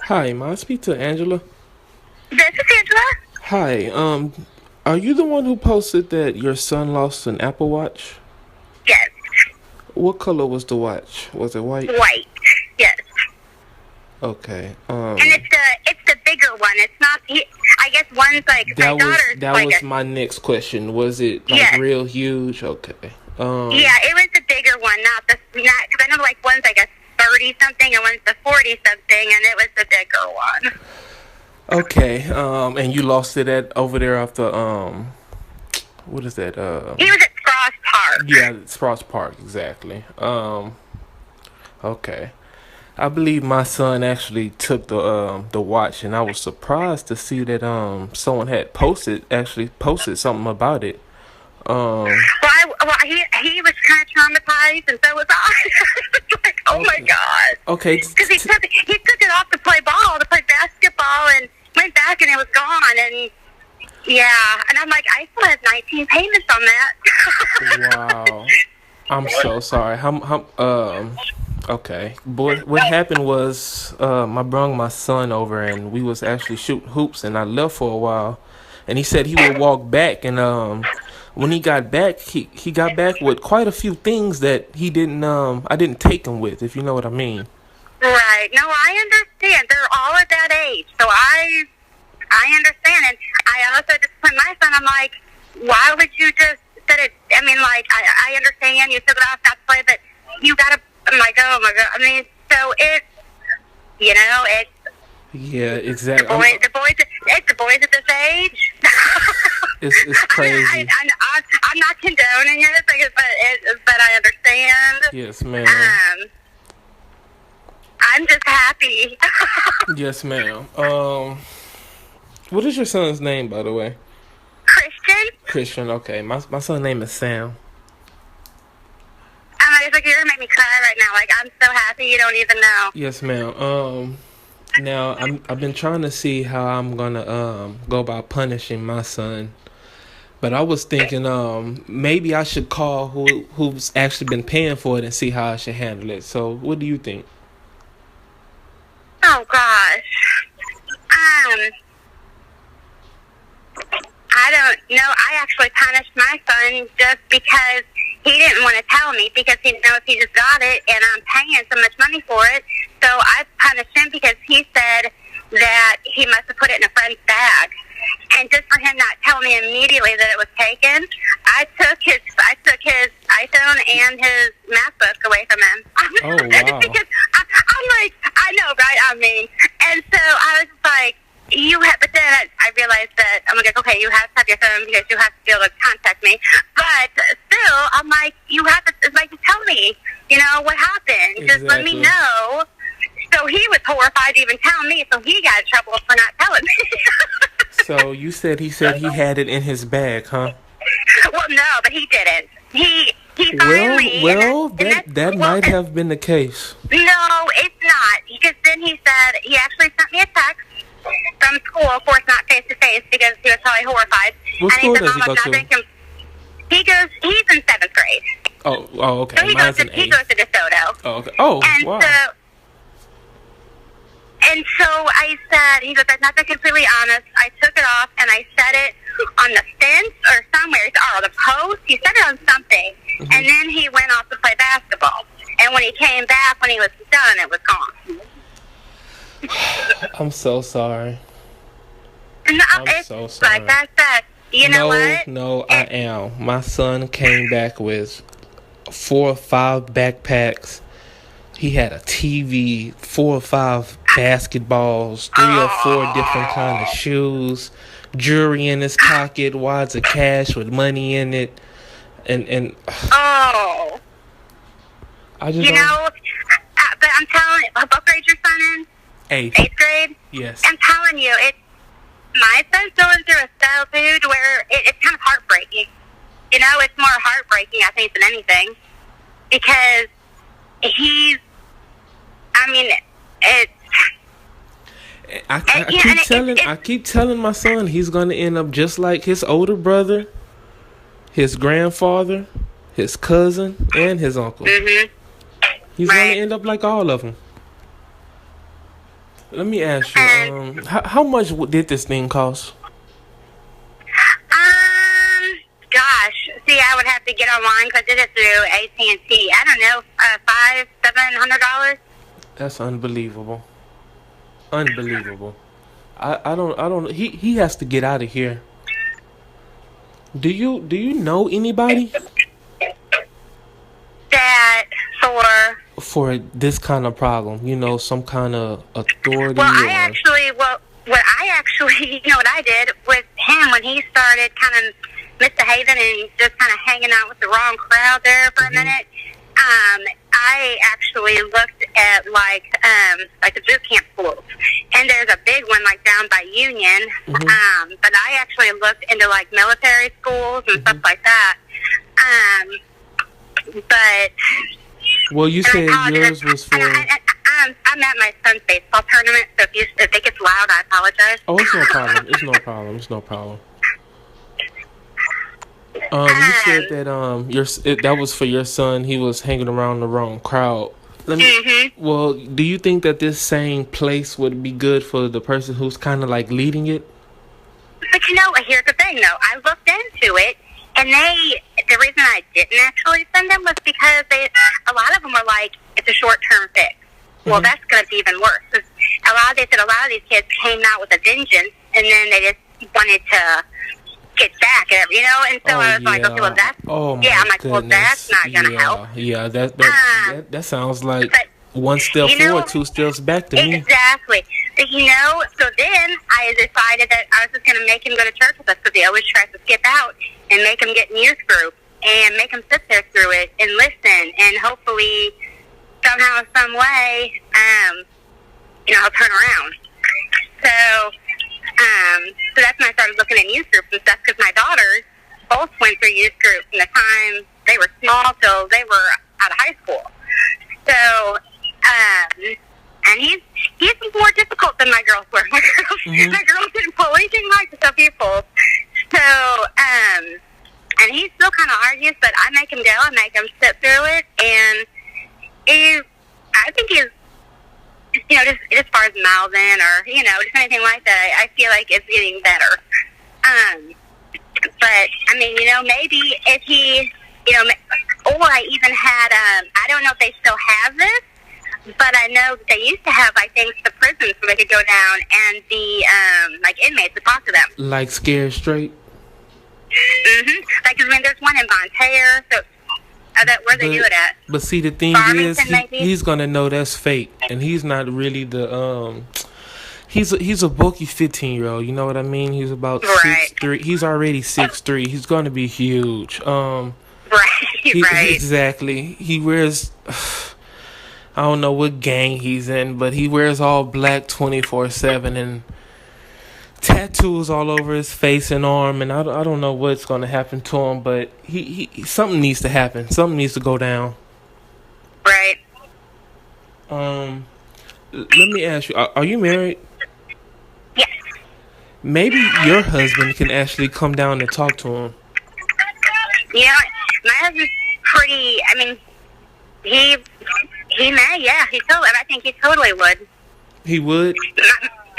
Hi, may I speak to Angela? This is Angela. Hi, are you the one who posted that your son lost an Apple Watch? Yes, What color was the watch? Was it white? white. Yes, Okay. and it's the bigger one. It's not. I guess one's like my daughter's That like was a. my next question. Was it like Yes, real huge? Okay. yeah. It was the bigger one, not because I know like one's like a 30 something and one's the 40 something, and it was the bigger one. Okay. And you lost it at over there off the what is that? He was at Frost Park. Yeah, Spross Park, exactly. Okay. I believe my son actually took the watch, and I was surprised to see that someone had posted something about it. Um, He was kind of traumatized, and so was I. Like, oh my okay, god. okay, Because he took it off to play ball, to play basketball, and went back and it was gone. And yeah, and I'm like, I still have 19 payments on that. wow. I'm so sorry. Okay. Boy, what happened was, I brung my son over, and we was actually shooting hoops, and I left for a while, and he said he would walk back, and when he got back, he got back with quite a few things that he didn't I didn't take him with, if you know what I mean. Right. No, I understand. They're all at that age, so I understand. And I also just told my son, I'm like, why would you just set it? I mean, like, I understand you took it off, not to play, but you gotta. I'm like, oh my god. I mean, so it's Yeah, the exactly. boys, it's the boys at this age. It's I mean, crazy. I'm not condoning it, but I understand. Yes, ma'am. Um, I'm just happy. Yes, ma'am. What is your son's name, by the way? Christian, Christian. Okay, my son's name is Sam. I'm like, you're gonna make me cry right now. Like, I'm so happy you don't even know. Yes, ma'am. Now I've been trying to see how I'm gonna go about punishing my son, but I was thinking maybe I should call who's actually been paying for it and see how I should handle it. So what do you think? Oh gosh. I don't know. I actually punished my son just because he didn't want to tell me because he knows he just got it and I'm paying so much money for it. So I punished him because he said that he must have put it in a friend's bag. And just for him not telling me immediately that it was taken, I took his iPhone and his MacBook away from him. Oh Just wow. because I'm like, I know, right? I mean, and so I was just like, but then I realized that I'm like, okay, you have to have your phone because you have to be able to contact me. But still, I'm like, you have to, like, just tell me, what happened. Just let me Exactly. know. So he was horrified to even tell me, so he got in trouble for not telling me. So he said he had it in his bag, huh? Well, no, but he didn't. He Well, finally, well, that well, might have been the case. no, it's not. Because then he said, he actually sent me a text from school, of course not face to face because he was probably horrified. What And he school said, does Mom, he I'm go not to? drinking. He's in 7th grade. Oh, So okay. Mine's an he eighth. goes to DeSoto. Oh, okay. Oh, And wow. so I said, he goes, I'm not being completely honest. I took it off and I set it on the fence or somewhere, or the post. He set it on something. And then he went off to play basketball. And when he came back, when he was done, it was gone. I'm so sorry. No, I'm it's so like sorry. I said, you know what? No, I am. My son came back with 4 or 5 backpacks. He had a TV, 4 or 5 basketballs, 3 or 4 different kind of shoes, jewelry in his pocket, wads of cash with money in it, and Oh, I just you don't. know, but I'm telling you, what grade your son in? Eighth, 8th grade? yes. I'm telling you, my son's going through a spell, dude, where it's kind of heartbreaking. It's more heartbreaking, I think, than anything. Because I mean, it's, I yeah, keep and I keep telling my son he's gonna end up just like his older brother, his grandfather, his cousin, and his uncle. mm-hmm, He's gonna right. end up like all of them. Let me ask you, And how much did this thing cost? gosh, see, I would have to get online because I did it through AT&T. I don't know, $700. That's unbelievable. Unbelievable. I don't. He has to get out of here. Do you know anybody That for this kind of problem? You know, some kind of authority well, or. what I actually, you know, what I did with him when he started kind of misbehaving and just kind of hanging out with the wrong crowd there for a minute. I actually looked at like the boot camp schools, and there's a big one like down by Union. But I actually looked into like military schools and stuff like that. But Well, you said yours was for. I'm at my son's baseball tournament, so if it gets loud, I apologize. Oh, it's no problem. It's no problem. It's no problem. You said that that was for your son. He was hanging around the wrong crowd. Well, do you think that this same place would be good for the person who's kind of like leading it? But you know, here's the thing though. I looked into it, and the reason I didn't actually send them was because a lot of them were like, it's a short-term fix. Well, that's going to be even worse. 'Cause they said a lot of these kids came out with a vengeance, and then they just wanted to get back, you know. And so I was like, okay, well, that's I'm like, well, that's not going to help. Yeah, that sounds like one step forward, two steps back to me. Exactly. You know, so then I decided that I was just going to make him go to church with us because he always tries to skip out, and make him get in youth group and make him sit there through it and listen, and hopefully somehow, some way, he'll turn around. So that's when I started looking at youth groups and stuff, because my daughters both went through youth groups from the time they were small till they were out of high school. So, and he's more difficult than my girls were. My girls didn't pull anything like the stuff he pulls. So, and he still kind of argues, but I make him go. I make him sit through it, and I think he's, just as far as mouthing or, just anything like that, I feel like it's getting better. But, I mean, maybe if he, or I even had, I don't know if they still have this, but I know they used to have, I think, the prisons where they could go down and the, inmates would talk to them. Like Scared Straight? Like, there's one in Bonne so where they do it at? But see, the thing is, he's gonna know that's fake, and he's not really the He's a bulky 15-year-old. You know what I mean? He's about 6'3". He's already 6'3". He's gonna be huge. Right. Exactly. He wears. I don't know what gang he's in, but he wears all black 24/7 and tattoos all over his face and arm, and I don't know what's going to happen to him, but he something needs to happen. Something needs to go down. Right. Let me ask you, are you married? Yes. Maybe your husband can actually come down and talk to him. My husband's pretty, he may, yeah. I think he totally would. He would?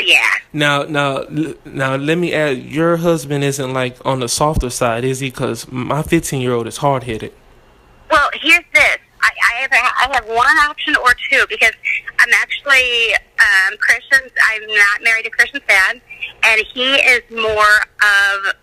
Yeah. Now, let me add. Your husband isn't like on the softer side, is he? Because my 15-year-old is hard-headed. Well, here's this. I have one option or two, because I'm actually Christian. I'm not married to Christian's dad, and he is more of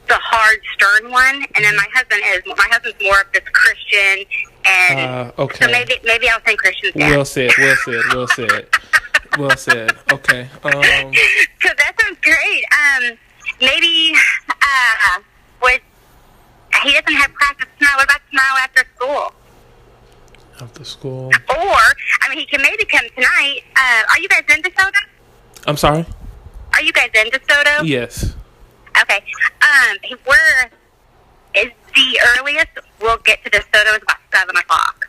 the hard, stern one, and then my husband's more of this Christian, and okay. So maybe I'll say Christian's dad. Well said. Well said. Okay. So that sounds great. Maybe he doesn't have practice tomorrow. What about tomorrow after school? After school. Or he can maybe come tonight. Are you guys in DeSoto? I'm sorry. Are you guys in DeSoto? Yes. Okay. The earliest we'll get to DeSoto is about 7:00.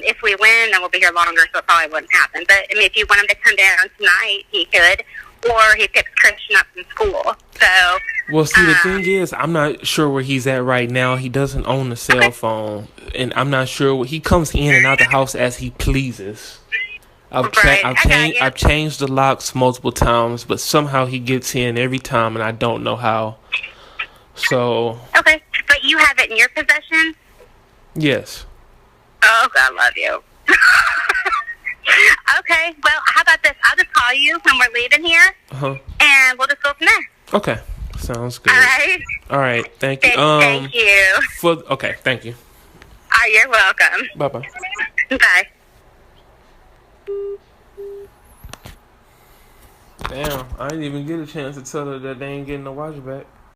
If we win, then we'll be here longer, so it probably wouldn't happen. But, if you want him to come down tonight, he could. Or he picks Christian up from school. So, well, see, the thing is, I'm not sure where he's at right now. He doesn't own a cell phone. And I'm not sure. He comes in and out the house as he pleases. Right. I got you. I've changed the locks multiple times, but somehow he gets in every time, and I don't know how. So Okay, but you have it in your possession? yes. Oh, God love you. Okay, well, how about this? I'll just call you when we're leaving here, and we'll just go from there. Okay, sounds good. All right? All right, thank you. Thank you. Okay, thank you. You're welcome. Bye bye. Bye. Damn, I didn't even get a chance to tell her that they ain't getting the watch back.